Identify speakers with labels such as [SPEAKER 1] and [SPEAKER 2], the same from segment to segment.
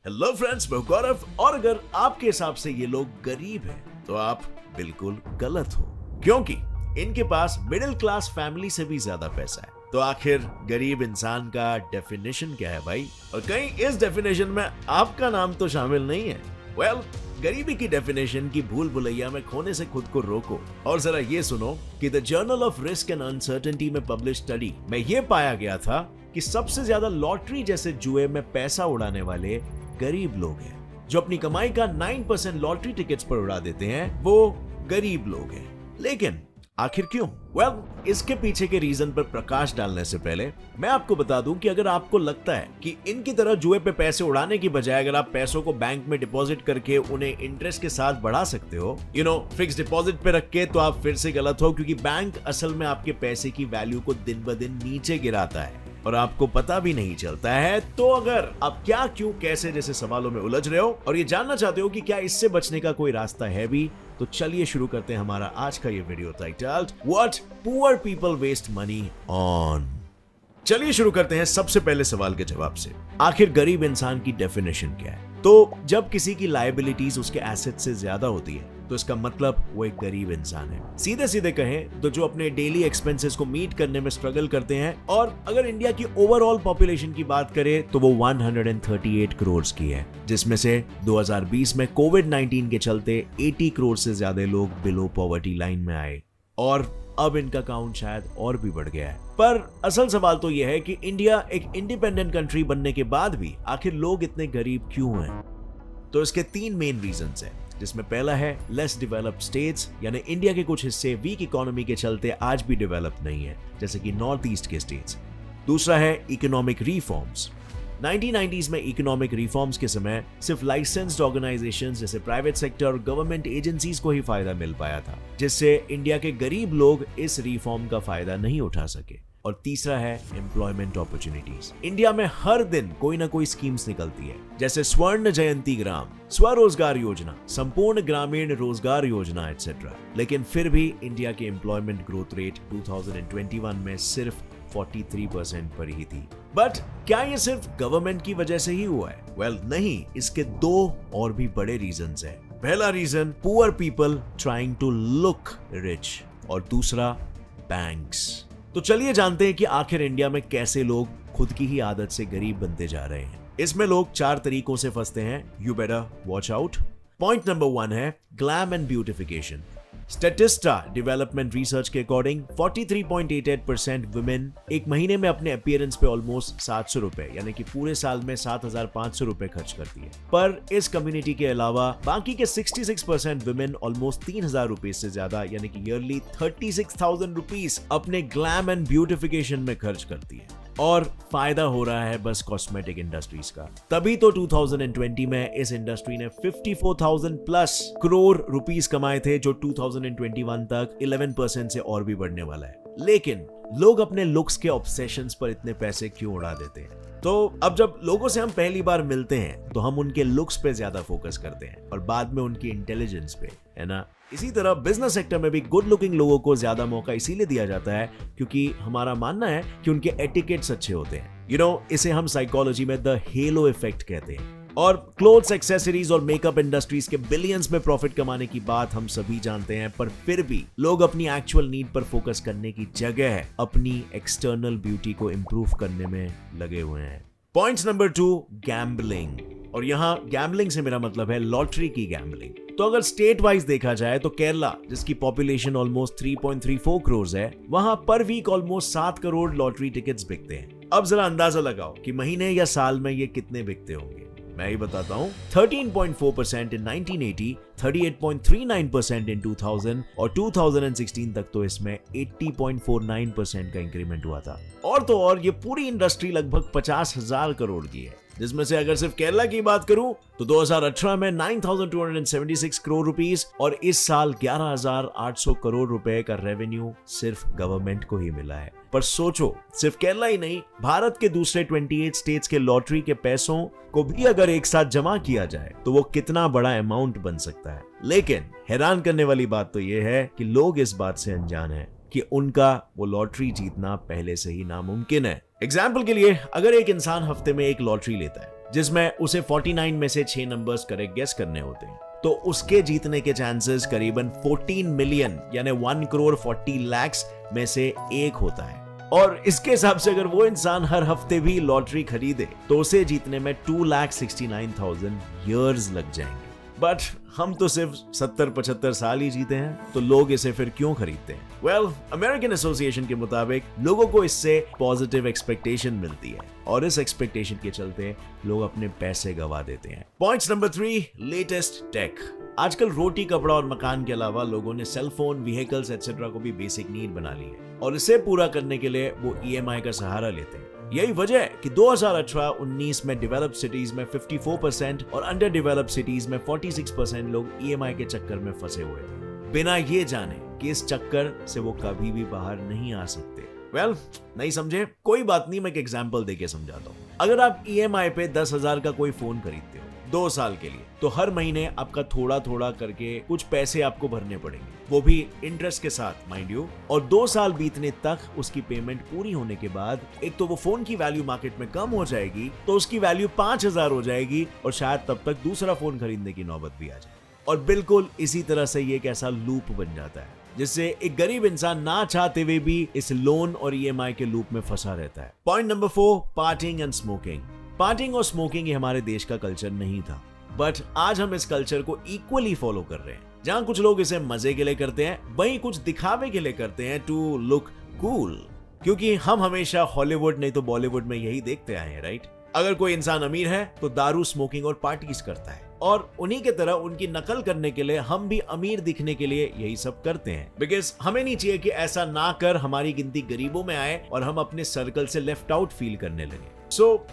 [SPEAKER 1] Hello friends, मैं गौरव। और अगर आपके हिसाब से ये लोग गरीब हैं तो आप बिल्कुल गलत हो, क्योंकि इनके पास मिडिल क्लास फैमिली से भी ज्यादा पैसा है। तो आखिर गरीब इंसान का डेफिनेशन क्या है भाई? और कहीं इस डेफिनेशन में आपका नाम तो शामिल नहीं है। गरीबी की डेफिनेशन की भूल भुलैया में खोने से खुद को रोको और जरा ये सुनो कि the journal of risk and uncertainty में पब्लिश स्टडी में ये पाया गया था कि सबसे ज्यादा लॉटरी जैसे जुए में पैसा उड़ाने वाले गरीब लोग हैं। जो अपनी कमाई का 9% लॉटरी टिकट्स पर उड़ा देते हैं वो गरीब लोग हैं। लेकिन आखिर क्यों? इसके पीछे के रीजन पर प्रकाश डालने से पहले मैं आपको बता दूं कि अगर आपको लगता है कि इनकी तरह जुए पे पैसे उड़ाने की बजाय अगर आप पैसों को बैंक में डिपॉजिट करके उन्हें इंटरेस्ट के साथ बढ़ा सकते हो, फिक्स डिपॉजिट पे रख के, तो आप फिर से गलत हो, क्योंकि बैंक असल में आपके पैसे की वैल्यू को दिन ब दिन नीचे गिराता है और आपको पता भी नहीं चलता है। तो अगर आप क्या, क्यों, कैसे जैसे सवालों में उलझ रहे हो और ये जानना चाहते हो कि क्या इससे बचने का कोई रास्ता है भी, तो चलिए शुरू करते हैं हमारा आज का ये video titled what poor people waste money on. चलिए शुरू करते हैं सबसे पहले सवाल के जवाब से। आखिर गरीब इंसान की डेफिनेशन क्या है? तो जब किसी की लायबिलिटीज उसके एसेट से ज्यादा होती है तो इसका मतलब वो एक गरीब इंसान है। सीधे सीधे कहें तो जो अपने डेली एक्सपेंसेस को मीट करने में स्ट्रगल करते हैं। और अगर इंडिया की ओवरऑल पॉपुलेशन की बात करें तो वो 138 करोड़ की है, जिसमें से 2020 में कोविड-19 के चलते 80 करोड़ से ज्यादा लोग बिलो पॉवर्टी लाइन में आए और अब इनका काउंट शायद और भी बढ़ गया है। पर असल सवाल तो यह है कि इंडिया एक इंडिपेंडेंट कंट्री बनने के बाद भी आखिर लोग इतने गरीब क्यों हैं? तो इसके 3 मेन रीजंस हैं, जिसमें पहला है लेस डेवलप्ड स्टेट्स, यानी इंडिया के कुछ हिस्से वीक इकोनॉमी के चलते आज भी डेवलप नहीं है, जैसे कि नॉर्थ ईस्ट के स्टेट्स। दूसरा है इकोनॉमिक रिफॉर्म्स। 1990s में इकोनॉमिक रिफॉर्म्स के समय सिर्फ लाइसेंस्ड ऑर्गेनाइजेशंस जैसे प्राइवेट सेक्टर और गवर्नमेंट एजेंसीज को ही फायदा मिल पाया था, जिससे इंडिया के गरीब लोग इस रिफॉर्म का फायदा नहीं उठा सके। और तीसरा है एम्प्लॉयमेंट अपॉर्चुनिटीज। इंडिया में हर दिन कोई ना कोई स्कीम्स निकलती है, जैसे स्वर्ण जयंती ग्राम, स्वरोजगार योजना, संपूर्ण ग्रामीण रोजगार योजना एटसेट्रा। लेकिन फिर भी इंडिया के एम्प्लॉयमेंट ग्रोथ रेट 2021 में सिर्फ 43% पर ही थी। बट क्या ये सिर्फ गवर्नमेंट की वजह से ही हुआ है? नहीं, इसके 2 और भी बड़े रीजंस हैं। पहला reason poor people trying to look rich और दूसरा बैंक्स। तो चलिए जानते हैं कि आखिर इंडिया में कैसे लोग खुद की ही आदत से गरीब बनते जा रहे हैं। इसमें लोग 4 तरीकों से फंसते हैं। You better watch out. Point number 1 है glam and beautification. Statista development research के अकॉर्डिंग 43.88% वुमेन एक महीने में अपने अपीयरेंस पे ऑलमोस्ट 700 रुपए, यानी कि पूरे साल में 7,500 रुपए खर्च करती है। पर इस कम्युनिटी के अलावा बाकी के 66% वुमेन ऑलमोस्ट 3,000 रुपए से ज्यादा, यानी कि ईयरली 36,000 रुपीज अपने ग्लैम एंड ब्यूटिफिकेशन में खर्च करती है। और फायदा हो रहा है बस कॉस्मेटिक इंडस्ट्रीज का। तभी तो 2020 में इस इंडस्ट्री ने 54,000 प्लस करोड़ रुपीस कमाए थे, जो 2021 तक 11% से और भी बढ़ने वाला है। लेकिन लोग अपने लुक्स के ऑब्सेशंस पर इतने पैसे क्यों उड़ा देते हैं? तो अब जब लोगों से हम पहली बार मिलते हैं तो हम उनके लुक्स पे ज्यादा फोकस करते हैं और बाद में उनकी इंटेलिजेंस पे, है ना? इसी तरह बिजनेस सेक्टर में भी गुड लुकिंग लोगों को ज्यादा मौका इसीलिए दिया जाता है क्योंकि हमारा मानना है कि उनके एटिकेट्स अच्छे होते हैं। इसे हम साइकोलॉजी में द हेलो इफेक्ट कहते हैं। और क्लोथ्स, एक्सेसरीज और मेकअप इंडस्ट्रीज के बिलियंस में प्रॉफिट कमाने की बात हम सभी जानते हैं, पर फिर भी लोग अपनी एक्चुअल नीड पर फोकस करने की जगह अपनी एक्सटर्नल ब्यूटी को इंप्रूव करने में लगे हुए हैं। Point number 2, gambling. और यहाँ गैम्बलिंग से मेरा मतलब है लॉटरी की गैम्बलिंग। तो अगर स्टेट वाइज देखा जाए तो केरला, जिसकी पॉपुलेशन ऑलमोस्ट 3.34 करोड़ है, वहां पर week almost 7 crore lottery tickets बिकते हैं। अब जरा अंदाजा लगाओ कि महीने या साल में ये कितने बिकते होंगे। मैं ही बताता हूँ। 13.4% इन 1980, 38.39% इन 2000 और 2016 तक तो इसमें 80.49% का इंक्रीमेंट हुआ था। और तो और ये पूरी इंडस्ट्री लगभग 50,000 करोड़ की है, जिसमें से अगर सिर्फ केरला की बात करूं तो 2018 में 9,276 करोड़ रुपीस और इस साल 11,800 करोड़ रुपए का रेवेन्यू सिर्फ गवर्नमेंट को ही मिला है। पर सोचो, सिर्फ केरला ही नहीं, भारत के दूसरे 28 स्टेट्स के लॉटरी के पैसों को भी अगर एक साथ जमा किया जाए तो वो कितना बड़ा अमाउंट बन सकता है। लेकिन हैरान करने वाली बात तो ये है कि लोग इस बात से अनजान हैं कि उनका वो लॉटरी जीतना पहले से ही नामुमकिन है। एग्जाम्पल के लिए, अगर एक इंसान हफ्ते में एक लॉटरी लेता है जिसमें उसे 49 में से 6 नंबर्स करेक्ट गेस करने होते हैं, तो उसके जीतने के चांसेस करीबन 14 मिलियन यानी 1 करोड़ 40 लाख में से एक होता है। और इसके हिसाब से अगर वो इंसान हर हफ्ते भी लॉटरी खरीदे तो उसे जीतने में 2,69,000 ईयर्स लग जाएंगे। बट हम तो सिर्फ 70-75 साल ही जीते हैं, तो लोग इसे फिर क्यों खरीदते हैं? वेल, अमेरिकन एसोसिएशन के मुताबिक लोगों को इससे पॉजिटिव एक्सपेक्टेशन मिलती है और इस एक्सपेक्टेशन के चलते लोग अपने पैसे गवा देते हैं। Point number 3, latest tech. आजकल रोटी, कपड़ा और मकान के अलावा लोगों ने सेल फोन, व्हीकल्स एक्सेट्रा को भी बेसिक नीड बना ली है और इसे पूरा करने के लिए वो ईएमआई का सहारा लेते हैं। यही वजह है कि 2018-19 में डेवलप्ड सिटीज में 54% और अंडर डेवलप्ड सिटीज में 46% लोग ईएमआई के चक्कर में फंसे हुए थे, बिना ये जाने कि इस चक्कर से वो कभी भी बाहर नहीं आ सकते। वेल, नहीं समझे? कोई बात नहीं, मैं एक एग्जांपल देके समझाता हूँ। अगर आप ईएमआई पे 10,000 का कोई फोन खरीदते हो 2 साल के लिए, तो हर महीने आपका थोड़ा थोड़ा करके कुछ पैसे आपको भरने पड़ेंगे, वो भी इंटरेस्ट के साथ माइंड यू। और 2 साल बीतने तक उसकी पेमेंट पूरी होने के बाद एक तो वो फोन की वैल्यू मार्केट में कम हो जाएगी, तो उसकी वैल्यू 5,000 हो जाएगी और शायद तब तक दूसरा फोन खरीदने की नौबत भी आ जाए। और बिल्कुल इसी तरह से ये एक ऐसा लूप बन जाता है जिससे एक गरीब इंसान ना चाहते हुए भी इस लोन और ईएमआई के लूप में फंसा रहता है। Point number 4, partying and smoking. Partying और स्मोकिंग ये हमारे देश का कल्चर नहीं था, बट आज हम इस कल्चर को इक्वली फॉलो कर रहे हैं। जहां कुछ लोग इसे मजे के लिए करते हैं, वहीं कुछ दिखावे के लिए करते हैं, टू लुक कूल। क्योंकि हम हमेशा हॉलीवुड नहीं तो बॉलीवुड में यही देखते आए हैं, राइट? अगर कोई इंसान अमीर है तो दारू, स्मोकिंग और पार्टीज करता है, और उन्हीं के तरह उनकी नकल करने के लिए हम भी अमीर दिखने के लिए यही सब करते हैं। बिकॉज हमें नहीं चाहिए कि ऐसा ना कर हमारी गिनती गरीबों में आए और हम अपने सर्कल से लेफ्ट आउट फील करने लगे। सो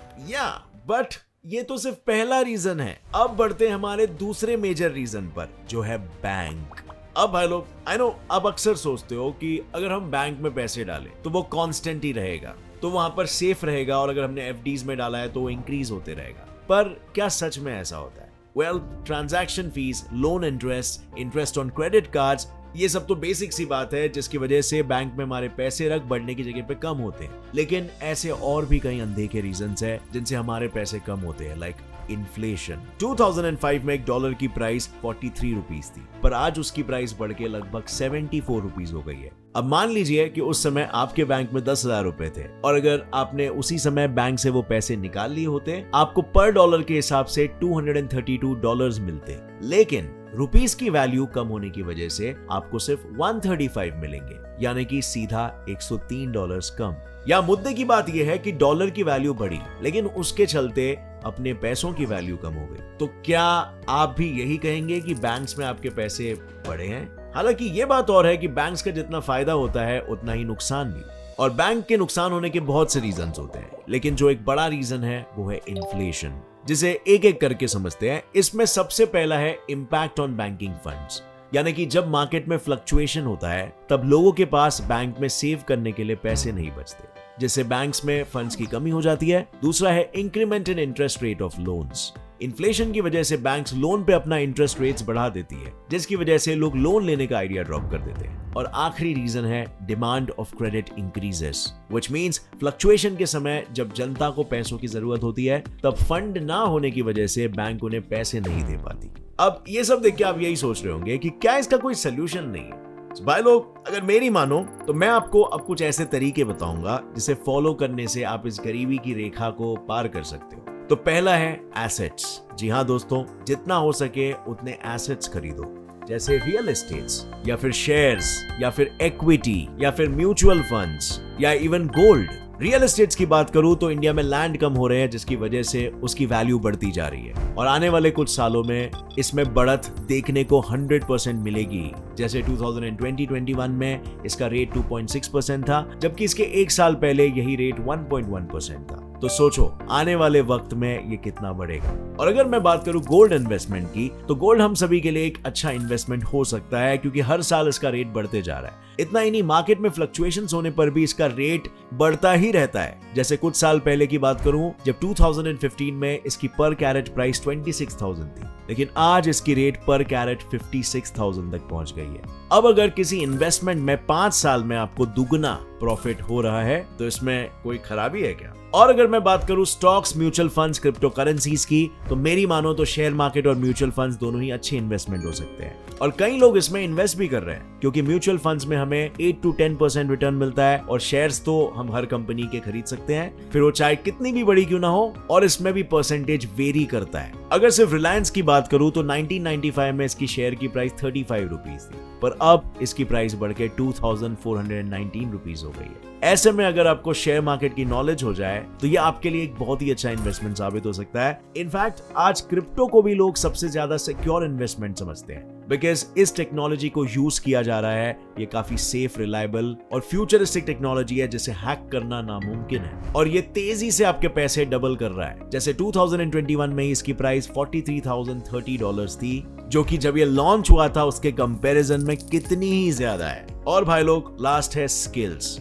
[SPEAKER 1] बट ये तो सिर्फ पहला रीजन है। अब बढ़ते हैं हमारे दूसरे मेजर रीजन पर, जो है बैंक। अब भाई लोग, आई नो आप अक्सर सोचते हो कि अगर हम बैंक में पैसे डालें तो वो कांस्टेंट ही रहेगा, तो वहां पर सेफ रहेगा, और अगर हमने एफडीज में डाला है तो वो इंक्रीज होते रहेगा। पर क्या सच में ऐसा होता है? Well, transaction fees, loan interest on credit cards, ये सब तो बेसिक सी बात है जिसकी वजह से बैंक में हमारे पैसे रख बढ़ने की जगह पे कम होते हैं। लेकिन ऐसे और भी कई अनदेखे रीजंस हैं जिनसे हमारे पैसे कम होते हैं, लाइक इन्फ्लेशन। 2005 में $1 की प्राइस 43 रुपीस थी, पर आज उसकी प्राइस बढ़ के लगभग 74 रुपीस हो गई है। अब मान लीजिए कि उस समय आपके बैंक में 10,000 रुपए थे, और अगर आपने उसी समय बैंक से वो पैसे निकाल लिए होते, आपको पर डॉलर के हिसाब से $232 मिलते। लेकिन रुपीस की वैल्यू कम होने की वजह से आपको सिर्फ 135 मिलेंगे, यानी कि सीधा $103 कम। या मुद्दे की बात यह है कि डॉलर की वैल्यू बढ़ी, लेकिन उसके चलते अपने पैसों की वैल्यू कम हो गई। तो क्या आप भी यही कहेंगे कि बैंक्स में आपके पैसे बढ़े हैं? हालांकि ये बात और है कि बैंक्स का जितना फायदा होता है उतना ही नुकसान भी, और बैंक के नुकसान होने के बहुत से रीजंस होते हैं, लेकिन जो एक बड़ा रीजन है वो है इन्फ्लेशन, जिसे एक एक करके समझते हैं। इसमें सबसे पहला है इम्पैक्ट ऑन बैंकिंग फंड्स, यानी कि जब मार्केट में फ्लक्चुएशन होता है तब लोगों के पास बैंक में सेव करने के लिए पैसे नहीं बचते, जिससे बैंक्स में फंड्स की कमी हो जाती है। दूसरा है increment in interest rate of loans. Inflation की वजह से बैंक्स लोन पे अपना इंटरेस्ट रेट्स बढ़ा देती है, जिसकी वजह से लोग लोन लेने का आइडिया ड्रॉप कर देते हैं। और आखिरी रीजन है demand of credit increases, which means fluctuation के समय जब जनता को पैसों की जरूरत होती है तब फंड ना होने की वजह से बैंक उन्हें पैसे नहीं दे पाती। अब ये सब देख के आप यही सोच रहे होंगे कि क्या इसका कोई सोल्यूशन नहीं है? भाई लोग, अगर मेरी मानो तो मैं आपको अब कुछ ऐसे तरीके बताऊंगा जिसे फॉलो करने से आप इस गरीबी की रेखा को पार कर सकते हो। तो पहला है एसेट्स। जी हाँ दोस्तों, जितना हो सके उतने एसेट्स खरीदो, जैसे रियल एस्टेट्स या फिर शेयर्स या फिर इक्विटी या फिर म्यूचुअल फंड्स या इवन गोल्ड। रियल एस्टेट्स की बात करूं तो इंडिया में लैंड कम हो रहे हैं, जिसकी वजह से उसकी वैल्यू बढ़ती जा रही है, और आने वाले कुछ सालों में इसमें बढ़त देखने को 100% मिलेगी। जैसे 2020-21 में इसका रेट 2.6% था, जबकि इसके एक साल पहले यही रेट 1.1% था। तो सोचो आने वाले वक्त में ये कितना बढ़ेगा। और अगर मैं बात करूं गोल्ड इन्वेस्टमेंट की, तो गोल्ड हम सभी के लिए एक अच्छा इन्वेस्टमेंट हो सकता है, क्योंकि हर साल इसका रेट बढ़ते जा रहा है। इतना ही नहीं, मार्केट में फ्लक्चुएशंस होने पर भी इसका रेट बढ़ता ही रहता है। जैसे कुछ साल पहले की बात करूं, जब 2015 में इसकी पर कैरेट प्राइस 26,000 थी, लेकिन आज इसकी रेट पर कैरेट 56,000 तक पहुंच गई है। अब अगर किसी इन्वेस्टमेंट में 5 साल में आपको दुगना प्रॉफिट हो रहा है तो इसमें कोई खराबी है क्या? और अगर मैं बात करूं stocks, mutual funds, crypto currencies की, तो मेरी मानो तो शेयर मार्केट और म्यूचुअल फंड्स दोनों ही अच्छे इन्वेस्टमेंट हो सकते हैं। और कई लोग इसमें इन्वेस्ट भी कर रहे हैं क्योंकि म्यूचुअल फंड्स में हमें 8 to 10% रिटर्न मिलता है और शेयर्स तो हम हर कंपनी के खरीद सकते हैं, फिर वो चाहे कितनी भी बड़ी क्यों ना हो, और इसमें भी परसेंटेज वेरी करता है। अगर सिर्फ रिलायंस की बात करूं तो 1995 में इसकी शेयर की प्राइस 35 रुपीज थी, पर अब इसकी प्राइस बढ़ के 2419 रुपीज हो गई है। ऐसे में अगर आपको शेयर मार्केट की नॉलेज हो जाए तो ये आपके लिए एक बहुत ही अच्छा इन्वेस्टमेंट साबित हो सकता है। इनफैक्ट आज क्रिप्टो को भी लोग सबसे ज्यादा सिक्योर इन्वेस्टमेंट समझते हैं बिकॉज इस टेक्नोलॉजी को यूज किया जा रहा है। ये काफी सेफ, रिलायबल और फ्यूचरिस्टिक टेक्नोलॉजी है जिसे हैक करना नामुमकिन है और ये तेजी से आपके पैसे डबल कर रहा है। जैसे 2021 में इसकी प्राइस $43,030 थी, जो कि जब ये लॉन्च हुआ था उसके कंपैरिजन में कितनी ही ज्यादा है। और भाई लोग, लास्ट है स्किल्स।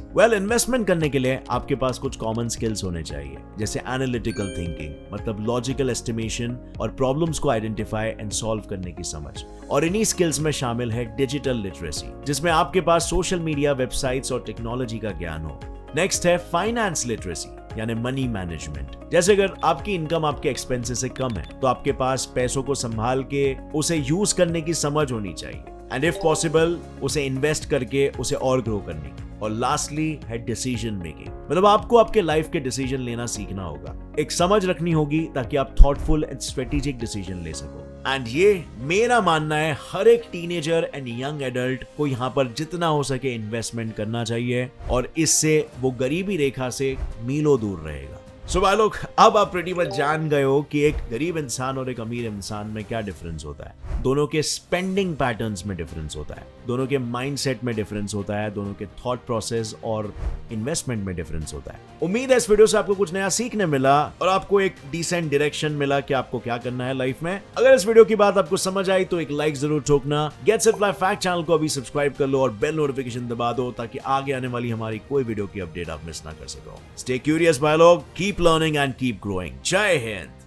[SPEAKER 1] इन्वेस्टमेंट करने के लिए आपके पास कुछ कॉमन स्किल्स होने चाहिए, जैसे एनालिटिकल थिंकिंग, मतलब लॉजिकल एस्टिमेशन और प्रॉब्लम्स को आइडेंटिफाई एंड सॉल्व करने की समझ। और इन्हीं स्किल्स में शामिल है डिजिटल लिटरेसी, जिसमें आपके पास सोशल मीडिया, वेबसाइट्स और टेक्नोलॉजी का ज्ञान हो। नेक्स्ट है फाइनेंस लिटरेसी, यानी मनी मैनेजमेंट। जैसे अगर आपकी इनकम आपके एक्सपेंसेस से कम है तो आपके पास पैसों को संभाल के उसे यूज करने की समझ होनी चाहिए, एंड इफ पॉसिबल उसे इन्वेस्ट करके उसे और ग्रो करने की। और लास्टली है डिसीजन मेकिंग, मतलब आपको आपके लाइफ के डिसीजन लेना सीखना होगा, एक समझ रखनी होगी ताकि आप थॉटफुल एंड स्ट्रेटेजिक डिसीजन ले सको। एंड ये मेरा मानना है हर एक टीनेजर एंड यंग एडल्ट को यहाँ पर जितना हो सके इन्वेस्टमेंट करना चाहिए और इससे वो गरीबी रेखा से मीलों दूर रहेगा। सो भाई लोग, अब आप प्रीटी मच जान गए हो कि एक गरीब इंसान और एक अमीर इंसान में क्या डिफरेंस होता है। दोनों के स्पेंडिंग पैटर्न्स में डिफरेंस होता है, दोनों के माइंडसेट में डिफरेंस होता है, दोनों के थॉट प्रोसेस और इन्वेस्टमेंट में डिफरेंस होता है। उम्मीद है इस वीडियो से आपको कुछ नया सीखने मिला और आपको एक डिसेंट डायरेक्शन मिला कि आपको क्या करना है लाइफ में। अगर इस वीडियो की बात आपको समझ आई तो एक लाइक जरूर ठोकना। Get set fly fact channel को अभी सब्सक्राइब कर लो और बेल नोटिफिकेशन दबा दो ताकि आगे आने वाली हमारी कोई वीडियो की अपडेट आप मिस ना कर सको। स्टे क्यूरियस भाई लोग, keep learning and keep growing. Jai Hind.